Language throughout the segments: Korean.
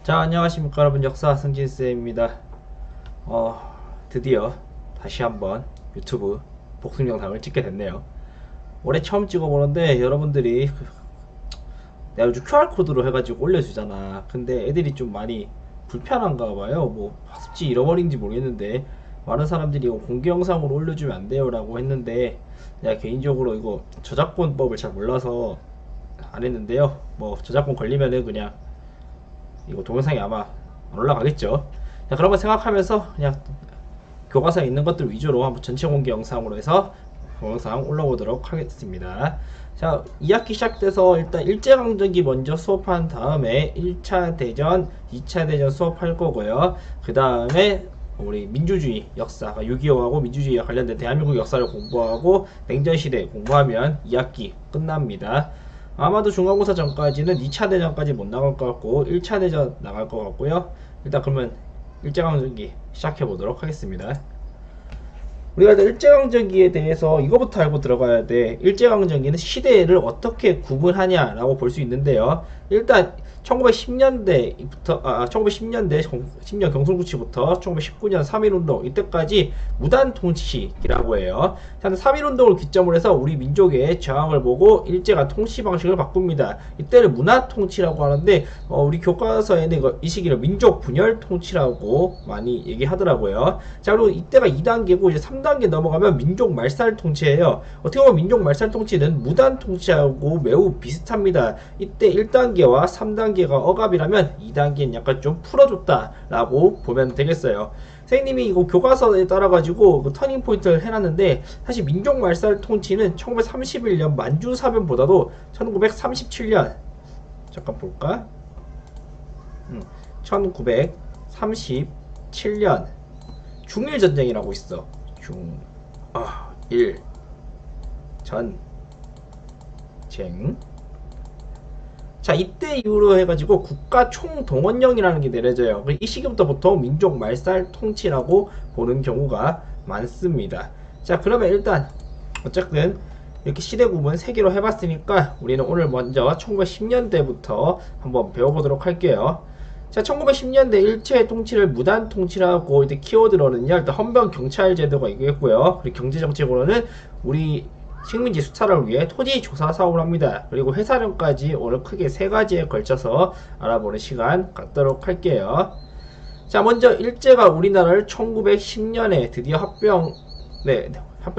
자, 안녕하십니까 여러분. 역사 승진쌤입니다. 드디어 다시 한번 유튜브 복습 영상을 찍게 됐네요. 올해 처음 찍어보는데 여러분들이 내가 요즘 QR코드로 해가지고 올려주잖아. 근데 애들이 좀 많이 불편한가 봐요. 뭐 학습지 잃어버린지 모르겠는데 많은 사람들이 이거 공개 영상으로 올려주면 안 돼요 라고 했는데, 내가 개인적으로 이거 저작권법을 잘 몰라서 안 했는데요. 뭐 저작권 걸리면은 그냥 이거 동영상이 아마 안 올라가겠죠. 자, 그런 거 생각하면서 그냥 교과서에 있는 것들 위주로 한번 전체 공개 영상으로 해서 동영상 올라오도록 하겠습니다. 자, 2학기 시작돼서 일단 일제강점기 먼저 수업한 다음에 1차 대전, 2차 대전 수업할 거고요. 그 다음에 우리 민주주의 역사, 6.25하고 민주주의와 관련된 대한민국 역사를 공부하고 냉전시대 공부하면 2학기 끝납니다. 아마도 중간고사 전까지는 2차 대전까지 못 나갈 것 같고 1차 대전 나갈 것 같고요. 일단 그러면 일제강점기 시작해 보도록 하겠습니다. 우리가 일단 일제강점기에 대해서 이거부터 알고 들어가야 돼. 일제강점기는 시대를 어떻게 구분하냐라고 볼 수 있는데요. 일단 1910년대부터 1910년대 10년 경술국치부터 1919년 3.1운동 이때까지 무단 통치라고 해요. 3.1운동을 기점으로 해서 우리 민족의 저항을 보고 일제가 통치 방식을 바꿉니다. 이때를 문화 통치라고 하는데 우리 교과서에는 이 시기를 민족 분열 통치라고 많이 얘기하더라고요. 자, 그리고 이때가 2단계고 이제 3단계 넘어가면 민족 말살 통치예요. 어떻게 보면 민족 말살 통치는 무단 통치하고 매우 비슷합니다. 이때 1단계와 3단계가 억압이라면 2단계는 약간 좀 풀어줬다라고 보면 되겠어요. 선생님이 이거 교과서에 따라가지고 그 터닝 포인트를 해놨는데, 사실 민족 말살 통치는 1931년 만주사변보다도 1937년 잠깐 볼까? 1937년 중일전쟁이라고 있어. 중일전쟁. 자, 이때 이후로 해가지고 국가 총동원령이라는 게 내려져요. 이 시기부터 보통 민족 말살 통치라고 보는 경우가 많습니다. 자, 그러면 일단 어쨌든 이렇게 시대 구분 3개로 해봤으니까 우리는 오늘 먼저 1910년대부터 한번 배워보도록 할게요. 자, 1910년대 일체 통치를 무단 통치라고 이제 키워드로는요, 일단 헌병 경찰 제도가 있겠고요. 그리고 경제정책으로는 우리 식민지 수탈을 위해 토지 조사 사업을 합니다. 그리고 회사령까지 오늘 크게 3가지에 걸쳐서 알아보는 시간 갖도록 할게요. 자, 먼저 일제가 우리나라를 1910년에 드디어 합병을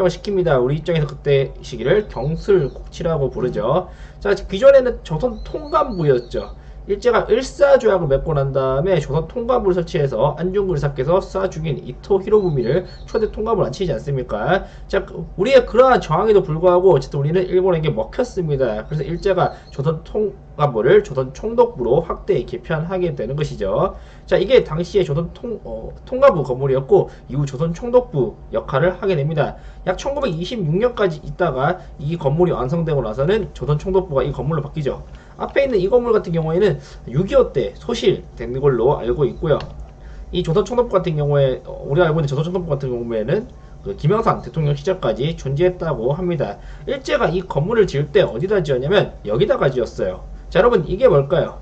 시킵니다. 우리 입장에서 그때 시기를 경술국치라고 부르죠. 자, 기존에는 조선 통감부였죠. 일제가 을사조약을 맺고 난 다음에 조선 통감부를 설치해서 안중근 의사께서 쏴 죽인 이토 히로부미를 초대 통감을 안치지 않습니까? 자, 우리의 그러한 저항에도 불구하고 어쨌든 우리는 일본에게 먹혔습니다. 그래서 일제가 조선 통감부를 조선 총독부로 확대 개편하게 되는 것이죠. 자, 이게 당시에 조선 통감부 건물이었고 이후 조선 총독부 역할을 하게 됩니다. 약 1926년까지 있다가 이 건물이 완성되고 나서는 조선 총독부가 이 건물로 바뀌죠. 앞에 있는 이 건물 같은 경우에는 6.25 때 소실된 걸로 알고 있고요. 이 조선 총독부 같은 경우에 우리가 알고 있는 조선 총독부 같은 경우에는 그 김영삼 대통령 시절까지 존재했다고 합니다. 일제가 이 건물을 지을 때 어디다 지었냐면 여기다가 지었어요. 자, 여러분 이게 뭘까요?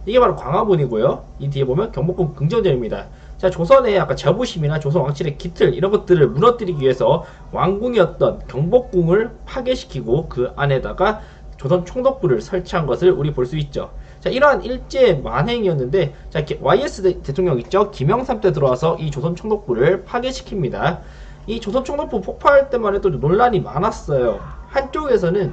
이게 바로 광화문이고요. 이 뒤에 보면 경복궁 긍정전입니다. 자, 조선의 아까 자부심이나 조선 왕실의 기틀 이런 것들을 무너뜨리기 위해서 왕궁이었던 경복궁을 파괴시키고 그 안에다가 조선 총독부를 설치한 것을 우리 볼 수 있죠. 자, 이러한 일제 만행이었는데, 자, YS 대통령 있죠? 김영삼 때 들어와서 이 조선 총독부를 파괴시킵니다. 이 조선 총독부 폭파할 때만 해도 논란이 많았어요. 한쪽에서는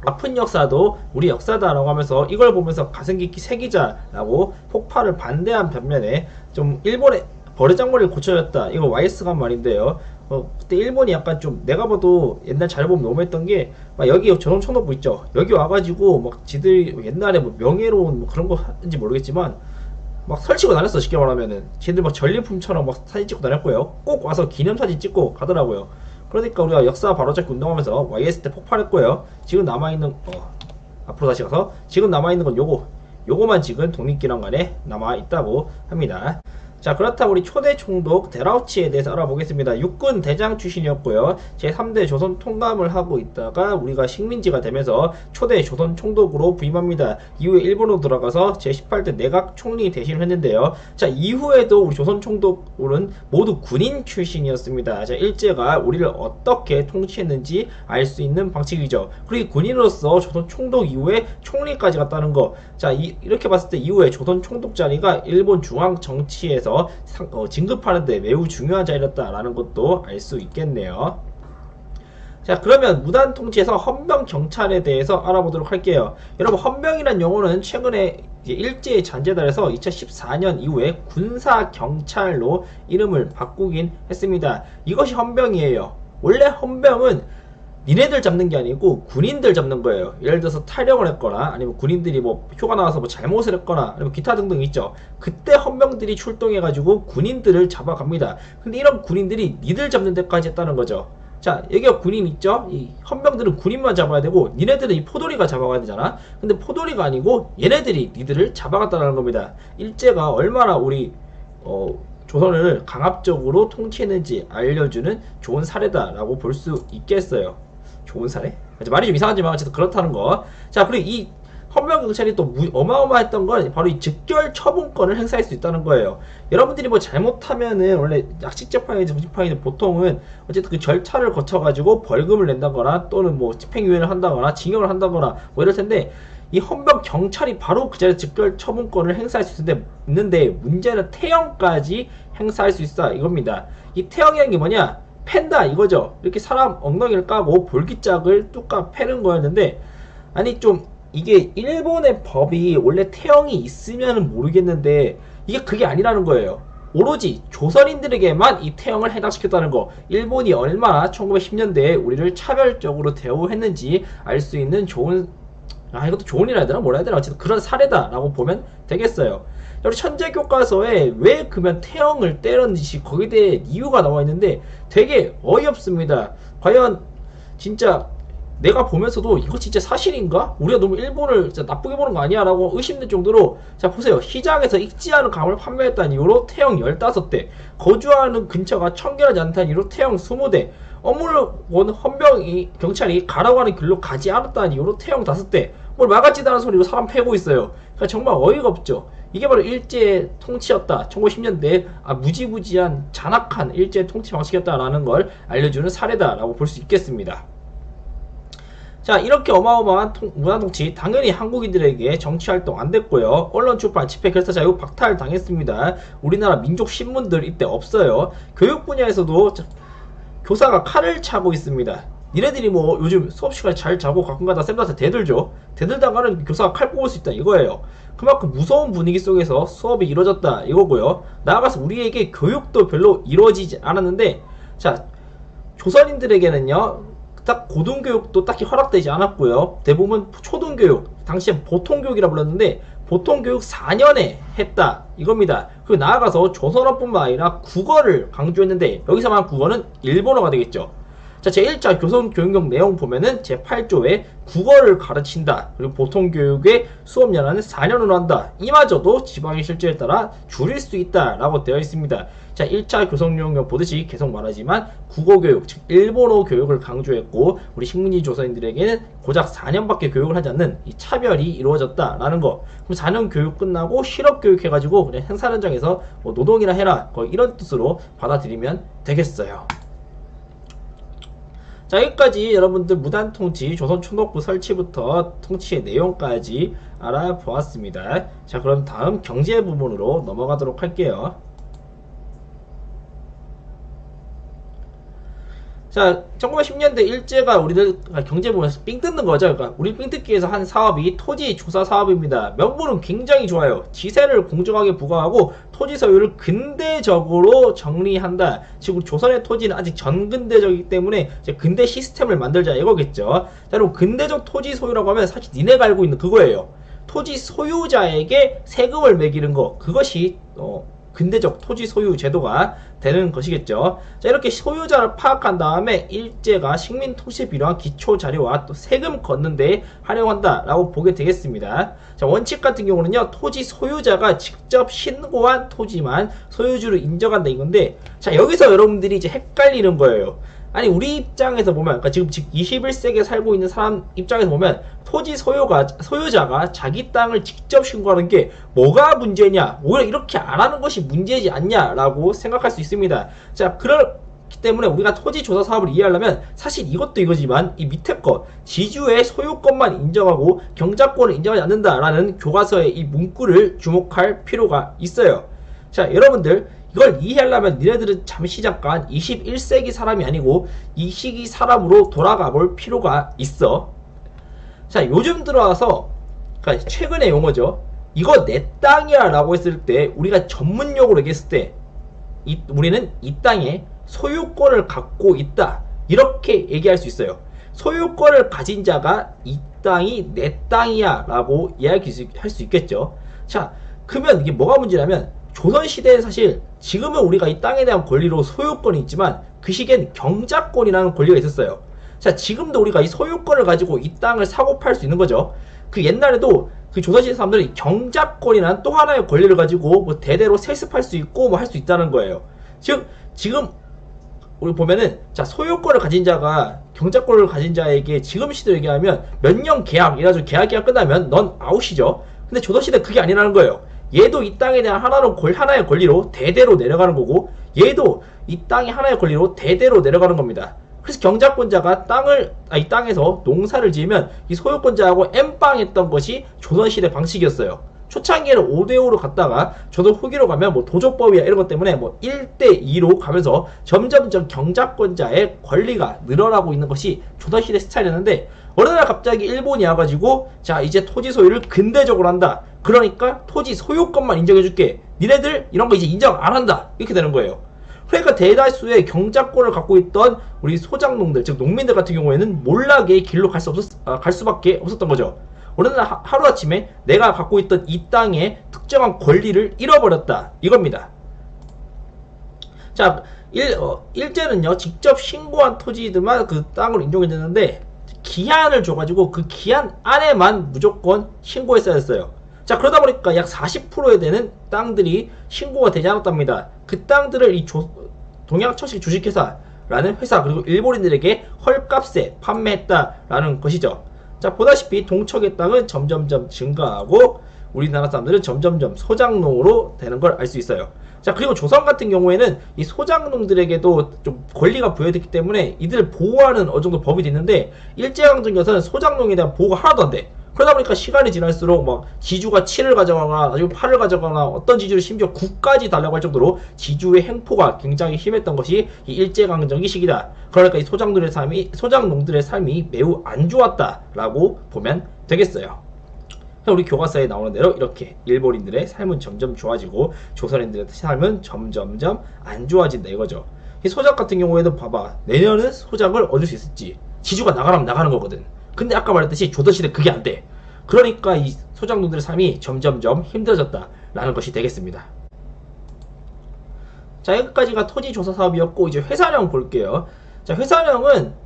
아픈 역사도 우리 역사다라고 하면서 이걸 보면서 가슴 깊이 새기자라고 폭파를 반대한 반면에 좀 일본의 버르장머리를 고쳐줬다. 이거 YS가 한 말인데요. 그때 일본이 약간 좀 내가 봐도 옛날 잘 보면 너무했던 게, 막 여기 조선 총독부 있죠. 여기 와가지고 막 지들 옛날에 뭐 명예로운 뭐 그런 거 하는지 모르겠지만 막 설치고 다녔어. 쉽게 말하면은 지들 막 전리품처럼 막 사진 찍고 다녔고요. 꼭 와서 기념사진 찍고 가더라고요. 그러니까 우리가 역사 바로잡기 운동하면서 YS 때 폭발했고요. 지금 남아있는 앞으로 다시 가서 지금 남아있는 건 요거만 지금 독립기념관에 남아있다고 합니다. 자, 그렇다면 우리 초대 총독 데라우치에 대해서 알아보겠습니다. 육군 대장 출신이었고요. 제3대 조선 통감을 하고 있다가 우리가 식민지가 되면서 초대 조선 총독으로 부임합니다. 이후에 일본으로 들어가서 제18대 내각 총리 대신을 했는데요. 자, 이후에도 우리 조선 총독은 모두 군인 출신이었습니다. 자, 일제가 우리를 어떻게 통치했는지 알 수 있는 방식이죠. 그리고 군인으로서 조선 총독 이후에 총리까지 갔다는 거. 자, 이렇게 봤을 때 이후에 조선 총독 자리가 일본 중앙 정치에서 진급하는데 매우 중요한 자리였다라는 것도 알 수 있겠네요. 자, 그러면 무단 통치에서 헌병 경찰에 대해서 알아보도록 할게요. 여러분, 헌병이란 용어는 최근에 일제의 잔재달에서 2014년 이후에 군사 경찰로 이름을 바꾸긴 했습니다. 이것이 헌병이에요. 원래 헌병은 니네들 잡는 게 아니고 군인들 잡는 거예요. 예를 들어서 탈영을 했거나 아니면 군인들이 뭐 휴가 나와서 뭐 잘못을 했거나 아니면 기타 등등 있죠. 그때 헌병들이 출동해가지고 군인들을 잡아갑니다. 근데 이런 군인들이 니들 잡는 데까지 했다는 거죠. 자, 여기가 군인 있죠? 이 헌병들은 군인만 잡아야 되고 니네들은 이 포도리가 잡아가야 되잖아. 근데 포도리가 아니고 얘네들이 니들을 잡아갔다는 겁니다. 일제가 얼마나 우리 조선을 강압적으로 통치했는지 알려주는 좋은 사례다라고 볼 수 있겠어요. 좋은 사례? 말이 좀 이상하지만 어쨌든 그렇다는 거. 자, 그리고 이 헌병경찰이 또 어마어마했던 건 바로 이 즉결 처분권을 행사할 수 있다는 거예요. 여러분들이 뭐 잘못하면은 원래 약식재판이든 정식판이든 보통은 어쨌든 그 절차를 거쳐가지고 벌금을 낸다거나 또는 뭐 집행유예를 한다거나 징역을 한다거나 뭐 이럴 텐데 이 헌병 경찰이 바로 그 자리에 즉결 처분권을 행사할 수 있는데 문제는 태형까지 행사할 수 있다 이겁니다. 이 태형이라는 게 뭐냐? 팬다 이거죠. 이렇게 사람 엉덩이를 까고 볼기짝을 뚝까 패는 거였는데, 아니 좀 이게 일본의 법이 원래 태형이 있으면은 모르겠는데 이게 그게 아니라는 거예요. 오로지 조선인들에게만 이 태형을 해당시켰다는 거. 일본이 얼마나 1910년대에 우리를 차별적으로 대우했는지 알 수 있는 좋은, 이것도 좋은 일이라 해야 되나 뭐라 해야 되나 어쨌든 그런 사례다라고 보면 되겠어요. 우리 천재교과서에 왜 그러면 태형을 때렸는지 거기에 대해 이유가 나와 있는데 되게 어이없습니다. 과연 진짜 내가 보면서도 이거 진짜 사실인가? 우리가 너무 일본을 진짜 나쁘게 보는 거 아니야? 라고 의심될 정도로, 자 보세요. 시장에서 익지 않은 감을 판매했다는 이유로 태형 15대, 거주하는 근처가 청결하지 않다는 이유로 태형 20대, 어물원 헌병이 경찰이 가라고 하는 길로 가지 않았다는 이유로 태형 5대, 뭘 막아지도 않은 소리로 사람 패고 있어요. 그러니까 정말 어이가 없죠. 이게 바로 일제의 통치였다. 1910년대에 무지무지한 잔악한 일제의 통치 방식이었다라는 걸 알려주는 사례다라고 볼 수 있겠습니다. 자, 이렇게 어마어마한 문화통치, 당연히 한국인들에게 정치활동 안됐고요. 언론 출판, 집회, 결사 자유 박탈당했습니다. 우리나라 민족신문들 이때 없어요. 교육 분야에서도 교사가 칼을 차고 있습니다. 니네들이 뭐 요즘 수업시간에 잘 자고 가끔가다 쌤들한테 대들죠. 대들다가는 교사가 칼 뽑을 수 있다 이거예요. 그만큼 무서운 분위기 속에서 수업이 이루어졌다 이거고요. 나아가서 우리에게 교육도 별로 이루어지지 않았는데, 자, 조선인들에게는요 딱 고등교육도 딱히 허락되지 않았고요. 대부분 초등교육, 당시엔 보통교육이라 불렀는데 보통교육 4년에 했다 이겁니다. 그리고 나아가서 조선어뿐만 아니라 국어를 강조했는데 여기서 말한 국어는 일본어가 되겠죠. 자, 제1차 교선교육령 내용 보면은 제8조에 국어를 가르친다. 그리고 보통교육의 수업연한은 4년으로 한다. 이마저도 지방의 실제에 따라 줄일 수 있다 라고 되어 있습니다. 자, 1차 교선교육령 보듯이 계속 말하지만 국어교육, 즉 일본어 교육을 강조했고 우리 식민지 조선인들에게는 고작 4년밖에 교육을 하지 않는 이 차별이 이루어졌다 라는 거. 그럼 4년 교육 끝나고 실업교육 해가지고 그냥 행사 현장에서 뭐 노동이나 해라, 이런 뜻으로 받아들이면 되겠어요. 자, 여기까지 여러분들 무단통치, 조선총독부 설치부터 통치의 내용까지 알아보았습니다. 자, 그럼 다음 경제 부분으로 넘어가도록 할게요. 자, 1910년대 일제가 우리들 경제 부분에서 삥 뜯는 거죠. 그러니까 우리 삥 뜯기 위해서 한 사업이 토지 조사 사업입니다. 명분은 굉장히 좋아요. 지세를 공정하게 부과하고 토지 소유를 근대적으로 정리한다. 지금 조선의 토지는 아직 전근대적이기 때문에 이제 근대 시스템을 만들자 이거겠죠. 자, 그럼 근대적 토지 소유라고 하면 사실 니네가 알고 있는 그거예요. 토지 소유자에게 세금을 매기는 거. 그것이 근대적 토지 소유 제도가 되는 것이겠죠. 자, 이렇게 소유자를 파악한 다음에 일제가 식민 통치에 필요한 기초 자료와 또 세금 걷는 데 활용한다라고 보게 되겠습니다. 자, 원칙 같은 경우는요, 토지 소유자가 직접 신고한 토지만 소유주로 인정한다 이건데, 자, 여기서 여러분들이 이제 헷갈리는 거예요. 아니, 우리 입장에서 보면, 그러니까 지금 21세기에 살고 있는 사람 입장에서 보면 토지 소유자가 자기 땅을 직접 신고하는 게 뭐가 문제냐, 오히려 이렇게 안 하는 것이 문제지 않냐라고 생각할 수 있습니다. 자, 그렇기 때문에 우리가 토지 조사 사업을 이해하려면 사실 이것도 이거지만 이 밑에 거 지주의 소유권만 인정하고 경작권을 인정하지 않는다라는 교과서의 이 문구를 주목할 필요가 있어요. 자, 여러분들 이걸 이해하려면 니네들은 잠시 잠깐 21세기 사람이 아니고 이 시기 사람으로 돌아가 볼 필요가 있어. 자, 요즘 들어와서, 그러니까 최근의 용어죠. 이거 내 땅이야 라고 했을 때, 우리가 전문용어로 얘기했을 때, 우리는 이 땅에 소유권을 갖고 있다, 이렇게 얘기할 수 있어요. 소유권을 가진 자가 이 땅이 내 땅이야 라고 이야기할 수 있겠죠. 자, 그러면 이게 뭐가 문제냐면, 조선시대에 사실 지금은 우리가 이 땅에 대한 권리로 소유권이 있지만 그 시기엔 경작권이라는 권리가 있었어요. 자, 지금도 우리가 이 소유권을 가지고 이 땅을 사고 팔 수 있는 거죠. 그 옛날에도 그 조선시대 사람들이 경작권이라는 또 하나의 권리를 가지고 뭐 대대로 세습할 수 있고 뭐 할 수 있다는 거예요. 즉 지금 우리 보면은, 자, 소유권을 가진 자가 경작권을 가진 자에게 지금 시대로 얘기하면 몇 년 계약, 이래가지고 계약이 끝나면 넌 아웃이죠. 근데 조선시대 그게 아니라는 거예요. 얘도 이 땅에 대한 하나의 권리로 대대로 내려가는 거고, 얘도 이 땅의 하나의 권리로 대대로 내려가는 겁니다. 그래서 경작권자가 이 땅에서 농사를 지으면 이 소유권자하고 엠빵했던 것이 조선시대 방식이었어요. 초창기에는 5대5로 갔다가 조선 후기로 가면 뭐 도조법이야 이런 것 때문에 뭐 1대2로 가면서 점점점 경작권자의 권리가 늘어나고 있는 것이 조선시대 스타일이었는데, 어느 날 갑자기 일본이 와가지고 자, 이제 토지 소유를 근대적으로 한다. 그러니까 토지 소유권만 인정해줄게. 니네들 이런 거 이제 인정 안 한다. 이렇게 되는 거예요. 그러니까 대다수의 경작권을 갖고 있던 우리 소작농들, 즉 농민들 같은 경우에는 몰락의 길로 갈 수밖에 없었던 거죠. 어느 날 하루아침에 내가 갖고 있던 이 땅의 특정한 권리를 잃어버렸다, 이겁니다. 자, 일제는요, 직접 신고한 토지들만 그 땅을 인정해줬는데 기한을 줘가지고 그 기한 안에만 무조건 신고했어야 했어요. 자, 그러다 보니까 약 40%에 되는 땅들이 신고가 되지 않았답니다. 그 땅들을 이 동양철식 주식회사라는 회사, 그리고 일본인들에게 헐값에 판매했다라는 것이죠. 자, 보다시피 동척의 땅은 점점점 증가하고 우리나라 사람들은 점점점 소작농으로 되는 걸 알 수 있어요. 자, 그리고 조선 같은 경우에는 이 소작농들에게도 좀 권리가 부여됐기 때문에 이들을 보호하는 어느 정도 법이 있는데, 일제강점기에서는 소작농에 대한 보호가 하나도 안 돼. 그러다 보니까 시간이 지날수록 막 지주가 7을 가져가거나 나중에 8을 가져가거나 어떤 지주를 심지어 9까지 달라고 할 정도로 지주의 행포가 굉장히 심했던 것이 이 일제강점기 시기다. 그러니까 이 소작농들의 삶이 매우 안 좋았다라고 보면 되겠어요. 우리 교과서에 나오는 대로 이렇게 일본인들의 삶은 점점 좋아지고 조선인들의 삶은 점점점 안 좋아진다 이거죠. 이 소작 같은 경우에도 봐봐, 내년은 소작을 얻을 수 있을지, 지주가 나가라면 나가는 거거든. 근데 아까 말했듯이 조선시대 그게 안 돼. 그러니까 이 소작농들의 삶이 점점점 힘들어졌다라는 것이 되겠습니다. 자, 여기까지가 토지조사 사업이었고, 이제 회사령 볼게요. 자, 회사령은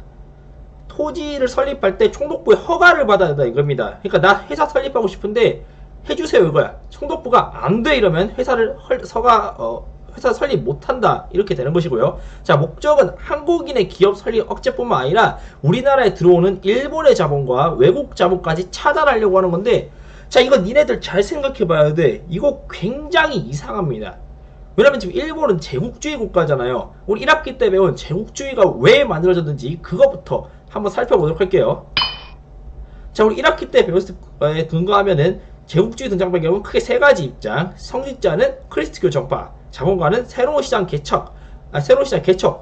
토지를 설립할 때 총독부의 허가를 받아야 한다 이겁니다. 그러니까 나 회사 설립하고 싶은데 해주세요 이거야. 총독부가 안 돼 이러면 회사 설립 못한다 이렇게 되는 것이고요. 자, 목적은 한국인의 기업 설립 억제뿐만 아니라 우리나라에 들어오는 일본의 자본과 외국 자본까지 차단하려고 하는 건데, 자, 이거 니네들 잘 생각해 봐야 돼. 이거 굉장히 이상합니다. 왜냐면 지금 일본은 제국주의 국가잖아요. 우리 1학기 때 배운 제국주의가 왜 만들어졌는지 그거부터 한번 살펴보도록 할게요. 자, 우리 1학기 때 배웠을 거에 근거하면은 제국주의 등장 배경은 크게 세 가지 입장. 성직자는 크리스트교 정파, 자본가는 새로운 시장 개척.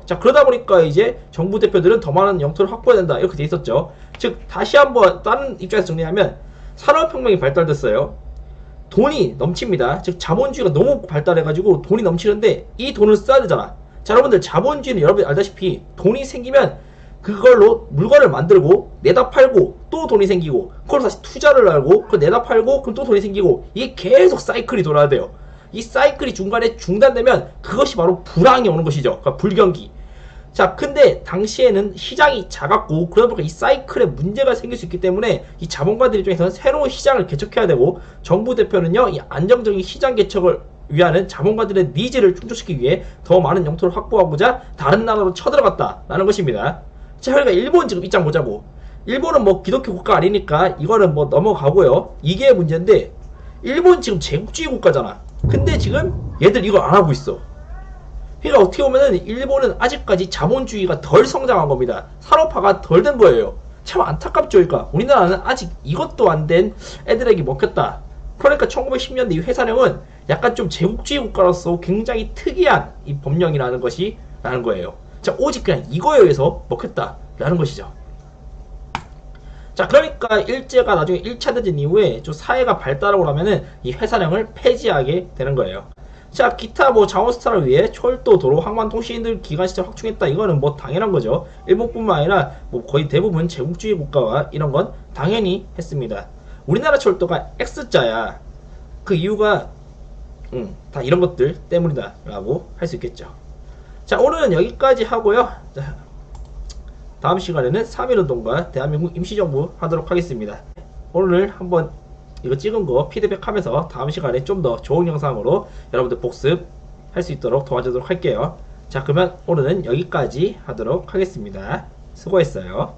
자, 그러다 보니까 이제 정부 대표들은 더 많은 영토를 확보해야 된다 이렇게 돼 있었죠. 즉, 다시 한번 다른 입장에서 정리하면 산업혁명이 발달됐어요. 돈이 넘칩니다. 즉, 자본주의가 너무 발달해가지고 돈이 넘치는데 이 돈을 써야 되잖아. 자, 여러분들, 자본주의는 여러분들 알다시피 돈이 생기면 그걸로 물건을 만들고 내다 팔고 또 돈이 생기고, 그걸 다시 투자를 하고 그걸 내다 팔고 그럼 또 돈이 생기고, 이게 계속 사이클이 돌아야 돼요. 이 사이클이 중간에 중단되면 그것이 바로 불황이 오는 것이죠. 그러니까 불경기. 자, 근데 당시에는 시장이 작았고 그러다 보니까 이 사이클에 문제가 생길 수 있기 때문에 이 자본가들 입장에서는 새로운 시장을 개척해야 되고, 정부 대표는요 이 안정적인 시장 개척을 위하는 자본가들의 니즈를 충족시키기 위해 더 많은 영토를 확보하고자 다른 나라로 쳐들어갔다라는 것입니다. 자, 그러니까 일본 지금 입장 보자고. 일본은 뭐 기독교 국가 아니니까 이거는 뭐 넘어가고요. 이게 문제인데, 일본 지금 제국주의 국가잖아. 근데 지금 얘들 이걸 안 하고 있어. 그러니까 어떻게 보면은 일본은 아직까지 자본주의가 덜 성장한 겁니다. 산업화가 덜 된 거예요. 참 안타깝죠. 그러니까 우리나라는 아직 이것도 안 된 애들에게 먹혔다. 그러니까 1910년대 이 회사령은 약간 좀 제국주의 국가로서 굉장히 특이한 이 법령이라는 것이 라는 거예요. 자, 오직 그냥 이거에 의해서 먹혔다라는 것이죠. 자, 그러니까 일제가 나중에 1차 대전 이후에 좀 사회가 발달하고 나면은 이 회사령을 폐지하게 되는 거예요. 자, 기타 뭐 자원 수탈을 위해 철도, 도로, 항만, 통신 기관 시스템 확충했다. 이거는 뭐 당연한 거죠. 일본뿐만 아니라 뭐 거의 대부분 제국주의 국가와 이런 건 당연히 했습니다. 우리나라 철도가 X자야. 그 이유가 다 이런 것들 때문이다 라고 할 수 있겠죠. 자, 오늘은 여기까지 하고요. 자, 다음 시간에는 3.1운동과 대한민국 임시정부 하도록 하겠습니다. 오늘 한번 이거 찍은 거 피드백 하면서 다음 시간에 좀 더 좋은 영상으로 여러분들 복습할 수 있도록 도와주도록 할게요. 자, 그러면 오늘은 여기까지 하도록 하겠습니다. 수고했어요.